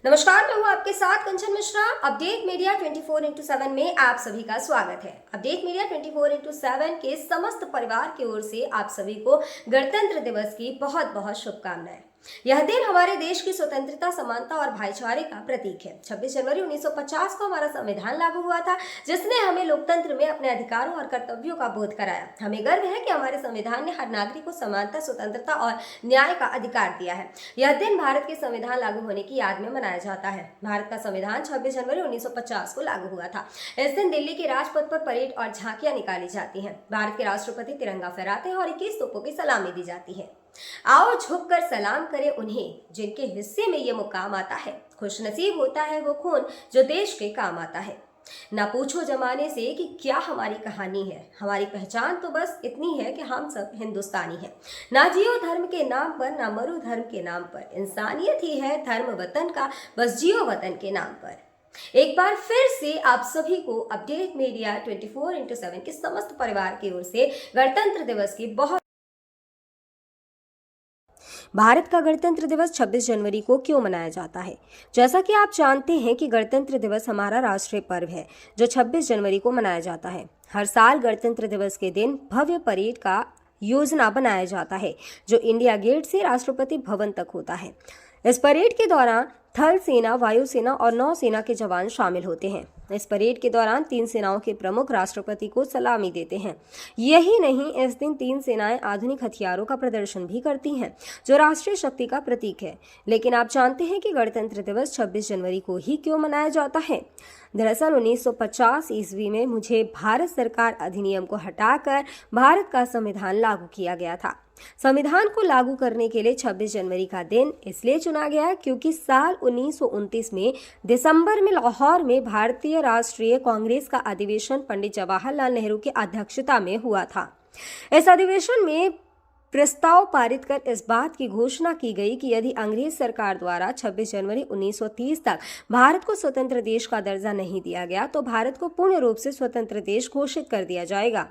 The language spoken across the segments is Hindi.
नमस्कार, मैं हूँ आपके साथ कंचन मिश्रा। अपडेट मीडिया 24x7 में आप सभी का स्वागत है। अपडेट मीडिया 24x7 के समस्त परिवार की ओर से आप सभी को गणतंत्र दिवस की बहुत बहुत शुभकामनाएं। यह दिन हमारे देश की स्वतंत्रता, समानता और भाईचारे का प्रतीक है। 26 जनवरी 1950 को हमारा संविधान लागू हुआ था, जिसने हमें लोकतंत्र में अपने अधिकारों और कर्तव्यों का बोध कराया। हमें गर्व है कि हमारे संविधान ने हर नागरिक को समानता, स्वतंत्रता और न्याय का अधिकार दिया है। यह दिन भारत के संविधान लागू होने की याद में मनाया जाता है। भारत का संविधान 26 जनवरी 1950 को लागू हुआ था। इस दिन दिल्ली के राजपथ पर परेड और झांकियां निकाली जाती हैं। भारत के राष्ट्रपति तिरंगा फहराते हैं और 21 तोपों की सलामी दी जाती है। आओ झुककर सलाम करें उन्हें जिनके हिस्से में ये मुकाम आता है। खुशनसीब होता है वो खून जो देश के काम आता है। ना पूछो जमाने से कि क्या हमारी कहानी है, हमारी पहचान तो बस इतनी है कि हम सब हिंदुस्तानी हैं। ना जियो धर्म के नाम पर, ना मरो धर्म के नाम पर, इंसानियत ही है धर्म वतन का, बस जियो वतन के नाम पर। एक बार फिर से आप सभी को अपडेट मीडिया 24x7 के समस्त परिवार की ओर से गणतंत्र दिवस की बहुत। भारत का गणतंत्र दिवस 26 जनवरी को क्यों मनाया जाता है? जैसा कि आप जानते हैं कि गणतंत्र दिवस हमारा राष्ट्रीय पर्व है जो 26 जनवरी को मनाया जाता है। हर साल गणतंत्र दिवस के दिन भव्य परेड का योजना बनाया जाता है जो इंडिया गेट से राष्ट्रपति भवन तक होता है। इस परेड के दौरान थल सेना, वायुसेना और नौसेना के जवान शामिल होते हैं। इस परेड के दौरान तीन सेनाओं के प्रमुख राष्ट्रपति को सलामी देते हैं। यही नहीं, इस दिन तीन सेनाएं आधुनिक हथियारों का प्रदर्शन भी करती हैं जो राष्ट्रीय शक्ति का प्रतीक है। लेकिन आप जानते हैं कि गणतंत्र दिवस 26 जनवरी को ही क्यों मनाया जाता है? दरअसल 1950 ईस्वी में मुझे भारत सरकार अधिनियम को हटाकर भारत का संविधान लागू किया गया था। संविधान को लागू करने के लिए 26 जनवरी का दिन इसलिए चुना गया क्योंकि साल 1929 में दिसंबर में लाहौर में भारतीय राष्ट्रीय कांग्रेस का अधिवेशन पंडित जवाहरलाल नेहरू की अध्यक्षता में हुआ था। इस अधिवेशन में प्रस्ताव पारित कर इस बात की घोषणा की गई कि यदि अंग्रेज सरकार द्वारा 26 जनवरी 1930 तक भारत को स्वतंत्र देश का दर्जा नहीं दिया गया तो भारत को पूर्ण रूप से स्वतंत्र देश घोषित कर दिया जाएगा।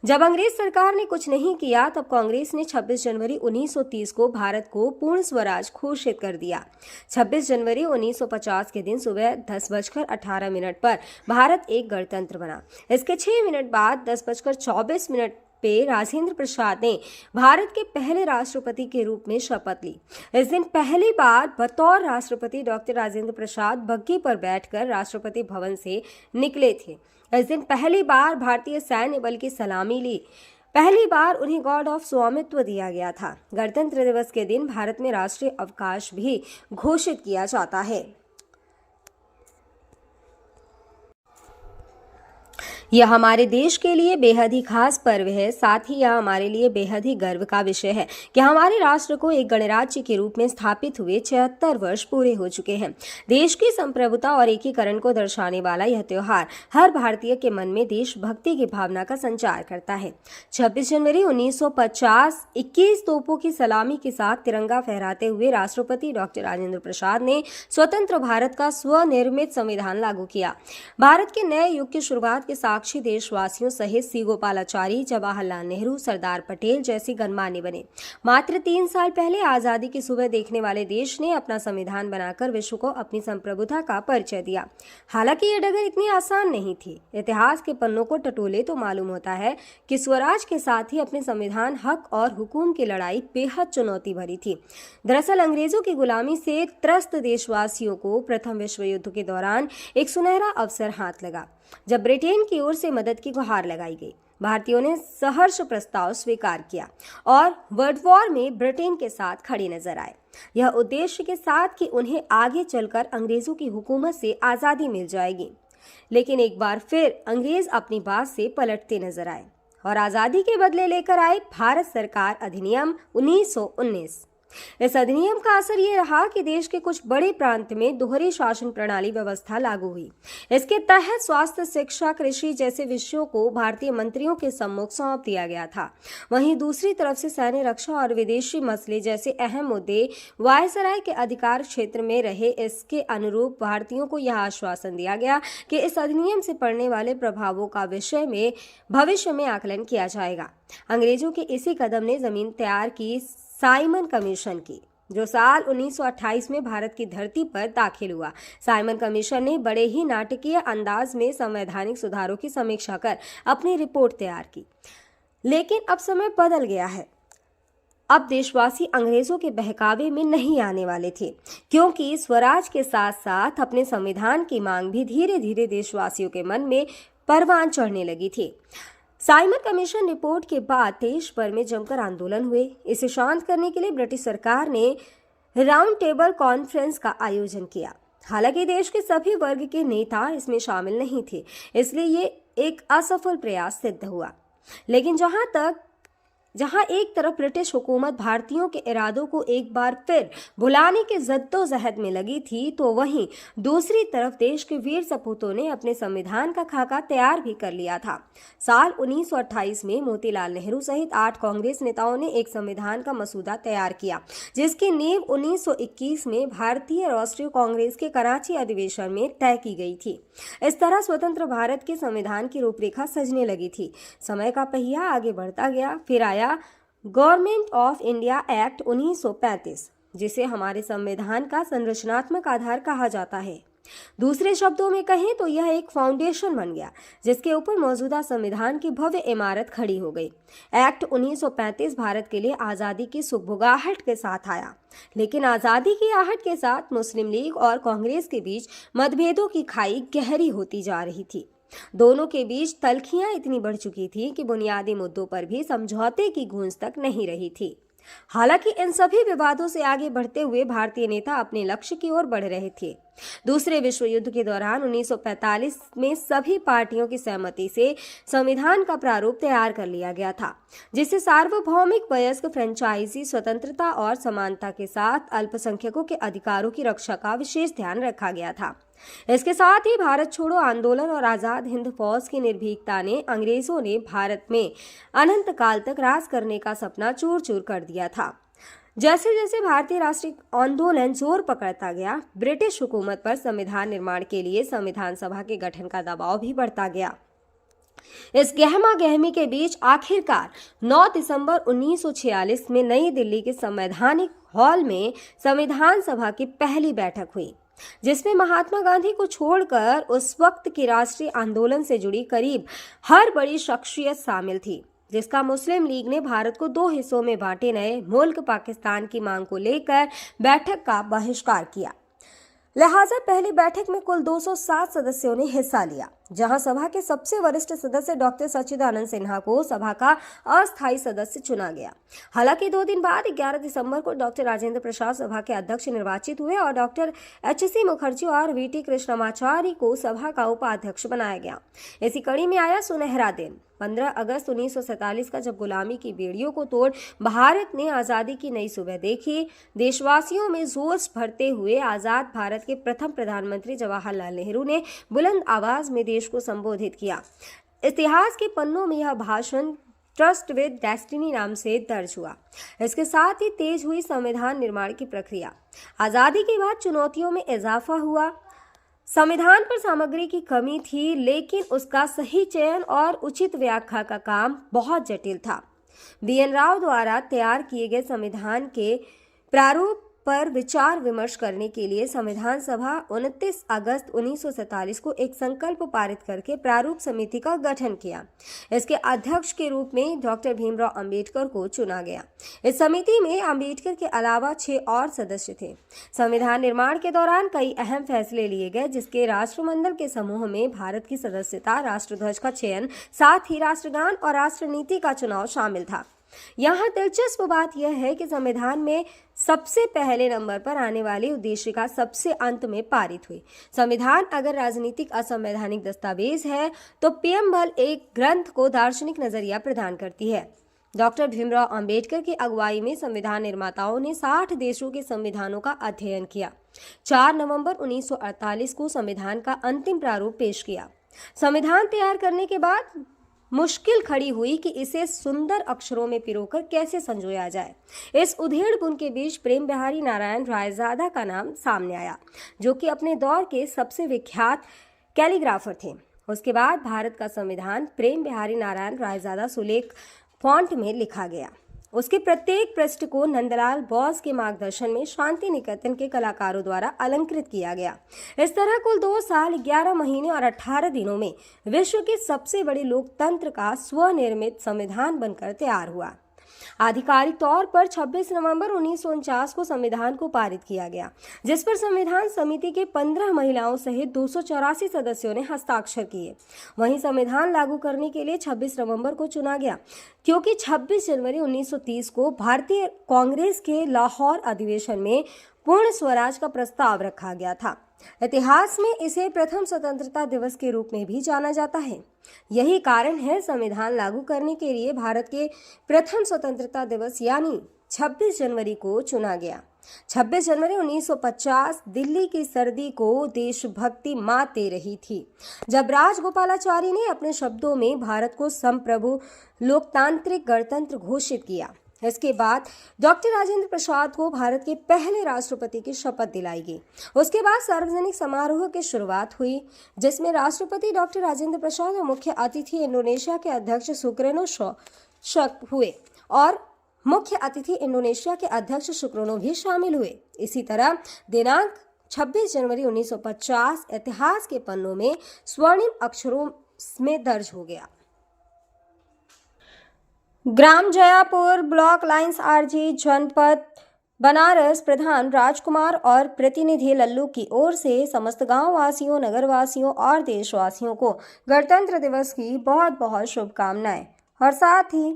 जब अंग्रेज सरकार ने कुछ नहीं किया तब कांग्रेस ने 26 जनवरी 1930 को भारत को पूर्ण स्वराज घोषित कर दिया। 26 जनवरी 1950 के दिन सुबह 10:18 पर भारत एक गणतंत्र बना। इसके 6 मिनट बाद 10:24 पे राजेंद्र प्रसाद ने भारत के पहले राष्ट्रपति के रूप में शपथ ली। इस दिन पहली बार बतौर राष्ट्रपति डॉक्टर राजेंद्र प्रसाद बग्घी पर बैठकर राष्ट्रपति भवन से निकले थे। इस दिन पहली बार भारतीय सैन्य बल की सलामी ली। पहली बार उन्हें गॉर्ड ऑफ स्वामित्व दिया गया था। गणतंत्र दिवस के दिन भारत में राष्ट्रीय अवकाश भी घोषित किया जाता है। यह हमारे देश के लिए बेहद ही खास पर्व है। साथ ही यह हमारे लिए बेहद ही गर्व का विषय है कि हमारे राष्ट्र को एक गणराज्य के रूप में स्थापित हुए 76 वर्ष पूरे हो चुके हैं। देश की संप्रभुता और एकीकरण को दर्शाने वाला यह त्योहार हर भारतीय के मन में देशभक्ति की भावना का संचार करता है। 26 जनवरी 1950 21 तोपों की सलामी के साथ तिरंगा फहराते हुए राष्ट्रपति डॉक्टर राजेंद्र प्रसाद ने स्वतंत्र भारत का स्वनिर्मित संविधान लागू किया। भारत के नए युग की शुरुआत के साक्षी देशवासियों सहित सी गोपालाचारी, जवाहरलाल नेहरू, सरदार पटेल जैसे गणमान्य बने। मात्र 3 साल पहले आजादी की सुबह देखने वाले देश ने अपना संविधान बनाकर विश्व को अपनी संप्रभुता का परिचय दिया। हालांकि ये डगर इतनी आसान नहीं थी। इतिहास के पन्नों को टटोले तो मालूम होता है कि स्वराज के साथ ही अपने संविधान, हक और हुकूम की लड़ाई बेहद चुनौती भरी थी। दरअसल अंग्रेजों की गुलामी से त्रस्त देशवासियों को प्रथम विश्व युद्ध के दौरान एक सुनहरा अवसर हाथ लगा जब ब्रिटेन की ओर से मदद की गुहार लगाई गई। भारतीयों ने सहर्ष प्रस्ताव स्वीकार किया और वर्ल्ड वॉर में ब्रिटेन के साथ खड़े नजर आए। यह उद्देश्य के साथ कि उन्हें आगे चलकर अंग्रेजों की हुकूमत से आजादी मिल जाएगी। लेकिन एक बार फिर अंग्रेज अपनी बात से पलटते नजर आए और आजादी के बदले लेकर आए भारत सरकार अधिनियम 1919। इस अधिनियम का असर ये रहा कि देश के कुछ बड़े प्रांत में दोहरी शासन प्रणाली व्यवस्था लागू हुई। इसके तहत स्वास्थ्य, शिक्षा, कृषि जैसे विषयों को भारतीय मंत्रियों के सम्मुख सौंप दिया गया था। वहीं दूसरी तरफ से सैन्य, रक्षा और विदेशी मसले जैसे अहम मुद्दे वायसराय के अधिकार क्षेत्र में रहे। इसके अनुरूप भारतीयों को यह आश्वासन दिया गया कि इस अधिनियम से पड़ने वाले प्रभावों का विषय में भविष्य में आकलन किया जाएगा। अंग्रेजों के इसी कदम ने जमीन तैयार की साइमन कमीशन की। जो साल 1928 में भारत की धरती पर दाखिल हुआ। साइमन कमीशन ने बड़े ही नाटकीय अंदाज में संवैधानिक सुधारों की समीक्षा कर अपनी रिपोर्ट तैयार की। लेकिन अब समय बदल गया है। अब देशवासी अंग्रेजों के बहकावे में नहीं आने वाले थे, क्योंकि स्वराज के साथ साथ अपने संविधान की मांग भी धीरे धीरे देशवासियों के मन में परवान चढ़ने लगी थी। साइमन कमीशन रिपोर्ट के बाद देश भर में जमकर आंदोलन हुए। इसे शांत करने के लिए ब्रिटिश सरकार ने राउंड टेबल कॉन्फ्रेंस का आयोजन किया। हालांकि देश के सभी वर्ग के नेता इसमें शामिल नहीं थे, इसलिए ये एक असफल प्रयास सिद्ध हुआ। लेकिन जहां एक तरफ ब्रिटिश हुकूमत भारतीयों के इरादों को एक बार फिर भुलाने के जद्दोजहद में लगी थी, तो वहीं दूसरी तरफ देश के वीर सपूतों ने अपने संविधान का खाका तैयार भी कर लिया था। साल 1928 में मोतीलाल नेहरू सहित 8 कांग्रेस नेताओं ने एक संविधान का मसूदा तैयार किया, जिसकी नींव 1921 में भारतीय राष्ट्रीय कांग्रेस के कराची अधिवेशन में तय की गई थी। इस तरह स्वतंत्र भारत के संविधान की रूपरेखा सजने लगी थी। समय का पहिया आगे बढ़ता गया। फिर आया गवर्नमेंट ऑफ इंडिया एक्ट 1935, जिसे हमारे संविधान का संरचनात्मक आधार कहा जाता है। दूसरे शब्दों में कहें तो यह एक फाउंडेशन बन गया, जिसके ऊपर मौजूदा संविधान की भव्य इमारत खड़ी हो गई। एक्ट 1935 भारत के लिए आज़ादी की सुगबुगाहट के साथ आया, लेकिन आज़ादी की आहट के साथ मुस्लिम लीग और कांग्रेस के बीच मतभेदों की खाई गहरी होती जा रही थी। दोनों के बीच तल्खियां इतनी बढ़ चुकी थी कि बुनियादी मुद्दों पर भी समझौते की गूंज तक नहीं रही थी। हालांकि इन सभी विवादों से आगे बढ़ते हुए भारतीय नेता अपने लक्ष्य की ओर बढ़ रहे थे। दूसरे विश्व युद्ध के दौरान 1945 में सभी पार्टियों की सहमति से संविधान का प्रारूप तैयार कर लिया गया था, जिसे सार्वभौमिक वयस्क फ्रेंचाइजी स्वतंत्रता और समानता के साथ अल्पसंख्यकों के अधिकारों की रक्षा का विशेष ध्यान रखा गया था। इसके साथ ही भारत छोड़ो आंदोलन और आजाद हिंद फौज की निर्भीकता ने अंग्रेजों ने भारत में अनंत काल तक राज करने का सपना चूर चूर कर दिया था। जैसे जैसे भारतीय राष्ट्रीय आंदोलन जोर पकड़ता गया, ब्रिटिश हुकूमत पर संविधान निर्माण के लिए संविधान सभा के गठन का दबाव भी बढ़ता गया। इस गहमा गहमी के बीच आखिरकार 9 दिसंबर 1946 में नई दिल्ली के संवैधानिक हॉल में संविधान सभा की पहली बैठक हुई, जिसमें महात्मा गांधी को छोड़कर उस वक्त के राष्ट्रीय आंदोलन से जुड़ी करीब हर बड़ी शख्सियत शामिल थी, जिसका मुस्लिम लीग ने भारत को 2 हिस्सों में बांटे नए मुल्क पाकिस्तान की मांग को लेकर बैठक का बहिष्कार किया। लिहाजा पहली बैठक में कुल 207 सदस्यों ने हिस्सा लिया, जहां सभा के सबसे वरिष्ठ सदस्य डॉक्टर सच्चिदानंद सिन्हा को सभा का अस्थायी सदस्य चुना गया। हालांकि 2 दिन बाद 11 दिसंबर को डॉक्टर राजेंद्र प्रसाद सभा के अध्यक्ष निर्वाचित हुए और डॉक्टर एच.सी. मुखर्जी और वी.टी. कृष्णमाचारी को सभा का उपाध्यक्ष बनाया गया। इसी कड़ी में आया सुनहरा दिन 15 अगस्त 1947 का, जब गुलामी की बेड़ियों को तोड़ भारत ने आज़ादी की नई सुबह देखी। देशवासियों में जोश भरते हुए आज़ाद भारत के प्रथम प्रधानमंत्री जवाहरलाल नेहरू ने बुलंद आवाज में देश को संबोधित किया। इतिहास के पन्नों में यह भाषण ट्रस्ट विद डेस्टिनी नाम से दर्ज हुआ। इसके साथ ही तेज हुई संविधान निर्माण की प्रक्रिया। आज़ादी के बाद चुनौतियों में इजाफा हुआ। संविधान पर सामग्री की कमी थी, लेकिन उसका सही चयन और उचित व्याख्या का काम बहुत जटिल था। बी.एन. राव द्वारा तैयार किए गए संविधान के प्रारूप पर विचार विमर्श करने के लिए संविधान सभा 29 अगस्त 1947 को एक संकल्प पारित करके प्रारूप समिति का गठन किया। इसके अध्यक्ष के रूप में डॉक्टर भीमराव अंबेडकर को चुना गया। इस समिति में अंबेडकर के अलावा 6 और सदस्य थे। संविधान निर्माण के दौरान कई अहम फैसले लिए गए, जिसके राष्ट्रमंडल के समूह में भारत की सदस्यता, राष्ट्रध्वज का चयन, साथ ही राष्ट्रगान और राष्ट्रनीति का चुनाव शामिल था। यहाँ दिलचस्प बात यह है कि संविधान में सबसे पहले नंबर पर आने वाली उद्देशिका सबसे अंत में पारित हुई। संविधान अगर राजनीतिक असंवैधानिक दस्तावेज है, तो पीएमएल एक ग्रंथ को दार्शनिक नजरिया प्रदान करती है। डॉक्टर भीमराव अंबेडकर की अगुवाई में संविधान निर्माताओं ने 60 देशों के संविधानों का अध्ययन किया। 4 नवंबर 1948 को संविधान का अंतिम प्रारूप पेश किया। संविधान तैयार करने के बाद मुश्किल खड़ी हुई कि इसे सुंदर अक्षरों में पिरोकर कैसे संजोया जाए। इस उधेड़-बुन के बीच प्रेम बिहारी नारायण रायजादा का नाम सामने आया, जो कि अपने दौर के सबसे विख्यात कैलीग्राफर थे। उसके बाद भारत का संविधान प्रेम बिहारी नारायण रायजादा सुलेख फॉन्ट में लिखा गया। उसके प्रत्येक पृष्ठ को नंदलाल बोस के मार्गदर्शन में शांति निकेतन के कलाकारों द्वारा अलंकृत किया गया। इस तरह कुल 2 साल 11 महीने और 18 दिनों में विश्व के सबसे बड़े लोकतंत्र का स्वनिर्मित संविधान बनकर तैयार हुआ। आधिकारिक तौर पर 26 नवंबर 1949 को संविधान को पारित किया गया, जिस पर संविधान समिति के 15 महिलाओं सहित 284 सदस्यों ने हस्ताक्षर किए। वहीं संविधान लागू करने के लिए 26 नवंबर को चुना गया, क्योंकि 26 जनवरी 1930 को भारतीय कांग्रेस के लाहौर अधिवेशन में पूर्ण स्वराज का प्रस्ताव रखा गया था। इतिहास में इसे प्रथम स्वतंत्रता दिवस के रूप में भी जाना जाता है। यही कारण है संविधान लागू करने के लिए भारत के प्रथम स्वतंत्रता दिवस यानी 26 जनवरी को चुना गया। 26 जनवरी 1950 दिल्ली की सर्दी को देशभक्ति मात दे रही थी, जब राजगोपालाचारी ने अपने शब्दों में भारत को संप्रभु लोकतांत्रिक गणतंत्र घोषित किया। इसके बाद डॉक्टर राजेंद्र प्रसाद को भारत के पहले राष्ट्रपति की शपथ दिलाई गई। उसके बाद सार्वजनिक समारोह की शुरुआत हुई, जिसमें राष्ट्रपति डॉक्टर राजेंद्र प्रसाद और मुख्य अतिथि इंडोनेशिया के अध्यक्ष सुकर्नो हुए और मुख्य अतिथि इंडोनेशिया के अध्यक्ष सुकर्नो भी शामिल हुए। इसी तरह दिनांक 26 जनवरी 1950 इतिहास के पन्नों में स्वर्णिम अक्षरों में दर्ज हो गया। ग्राम जयापुर ब्लॉक लाइन्स आरजी जनपद बनारस प्रधान राजकुमार और प्रतिनिधि लल्लू की ओर से समस्त गांव वासियों, नगर वासियों और देशवासियों को गणतंत्र दिवस की बहुत बहुत शुभकामनाएं। और साथ ही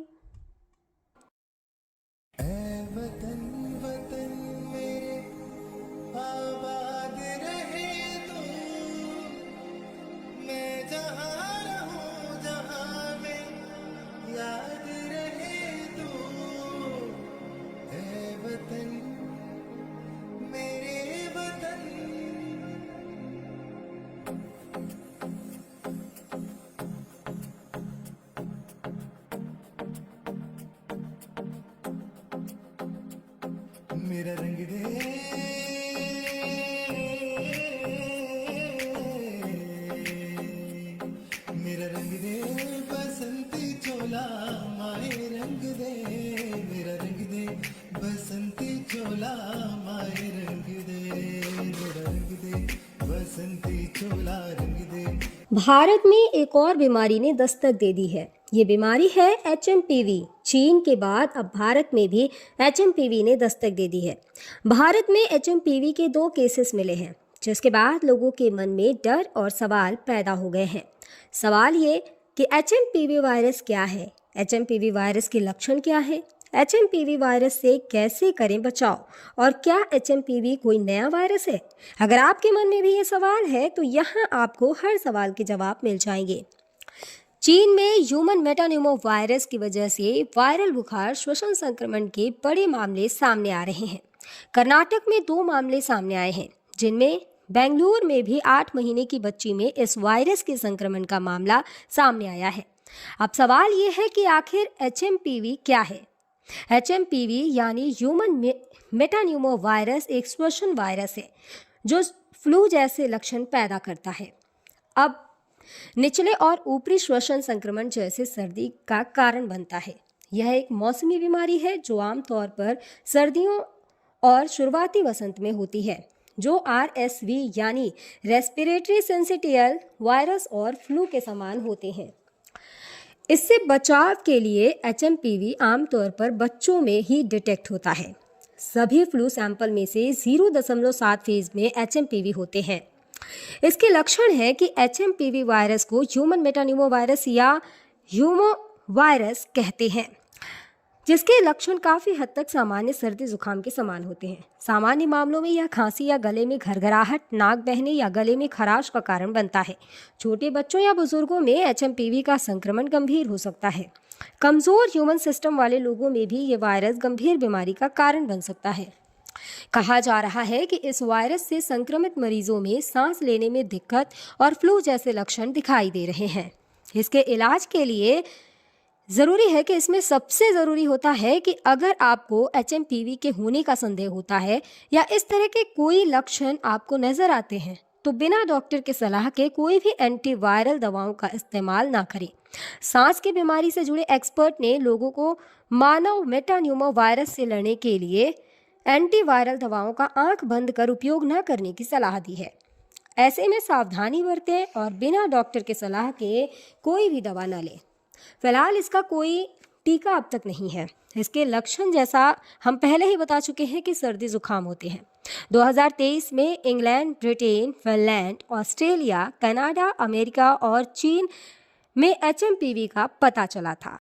मेरा रंग दे, मेरा रंग दे बसंती चोला माए रंग दे, मेरा रंग दे बसंती चोला माए रंग दे, मेरा रंग दे बसंती चोला रंग दे। भारत में एक और बीमारी ने दस्तक दे दी है। ये बीमारी है HMPV। चीन के बाद अब भारत में भी HMPV ने दस्तक दे दी है। भारत में HMPV के 2 केसेस मिले हैं, जिसके बाद लोगों के मन में डर और सवाल पैदा हो गए हैं। सवाल ये कि HMPV वायरस क्या है, HMPV वायरस के लक्षण क्या है, HMPV वायरस से कैसे करें बचाव, और क्या HMPV कोई नया वायरस है? अगर आपके मन में भी ये सवाल है तो यहाँ आपको हर सवाल के जवाब मिल जाएंगे। चीन में ह्यूमन मेटान्यूमो वायरस की वजह से वायरल बुखार श्वसन संक्रमण के बड़े मामले सामने आ रहे हैं। कर्नाटक में 2 मामले सामने आए हैं, जिनमें बेंगलुरु में भी 8 महीने की बच्ची में इस वायरस के संक्रमण का मामला सामने आया है। अब सवाल ये है कि आखिर HMPV क्या है? HMPV यानी ह्यूमन मेटान्यूमो वायरस एक श्वसन वायरस है जो फ्लू जैसे लक्षण पैदा करता है। अब निचले और ऊपरी श्वसन संक्रमण जैसे सर्दी का कारण बनता है। यह एक मौसमी बीमारी है जो आमतौर पर सर्दियों और शुरुआती वसंत में होती है, जो RSV यानी रेस्पिरेटरी सिंसिटियल वायरस और फ्लू के समान होते हैं। इससे बचाव के लिए HMPV आमतौर पर बच्चों में ही डिटेक्ट होता है। सभी फ्लू सैंपल में से 0.7% में HMPV होते हैं। इसके लक्षण है कि HMPV वायरस को ह्यूमन मेटान्यूमो वायरस या ह्यूमो वायरस कहते हैं, जिसके लक्षण काफ़ी हद तक सामान्य सर्दी जुकाम के समान होते हैं। सामान्य मामलों में यह खांसी या गले में घरघराहट, नाक बहने या गले में खराश का कारण बनता है। छोटे बच्चों या बुजुर्गों में HMPV का संक्रमण गंभीर हो सकता है। कमज़ोर ह्यूमन सिस्टम वाले लोगों में भी ये वायरस गंभीर बीमारी का कारण बन सकता है। कहा जा रहा है कि इस वायरस से संक्रमित मरीजों में सांस लेने में दिक्कत और फ्लू जैसे लक्षण दिखाई दे रहे हैं। इसके इलाज के लिए ज़रूरी है कि इसमें सबसे ज़रूरी होता है कि अगर आपको HMPV के होने का संदेह होता है या इस तरह के कोई लक्षण आपको नज़र आते हैं तो बिना डॉक्टर के सलाह के कोई भी एंटीवायरल दवाओं का इस्तेमाल ना करें। सांस की बीमारी से जुड़े एक्सपर्ट ने लोगों को मानव मेटान्यूमो वायरस से लड़ने के लिए एंटीवायरल दवाओं का आंख बंद कर उपयोग न करने की सलाह दी है। ऐसे में सावधानी बरतें और बिना डॉक्टर के सलाह के कोई भी दवा न लें। फिलहाल इसका कोई टीका अब तक नहीं है। इसके लक्षण जैसा हम पहले ही बता चुके हैं कि सर्दी जुकाम होते हैं। 2023 में England, Britain, Finland, Australia, Canada, America और चीन में HMPV का पता चला था।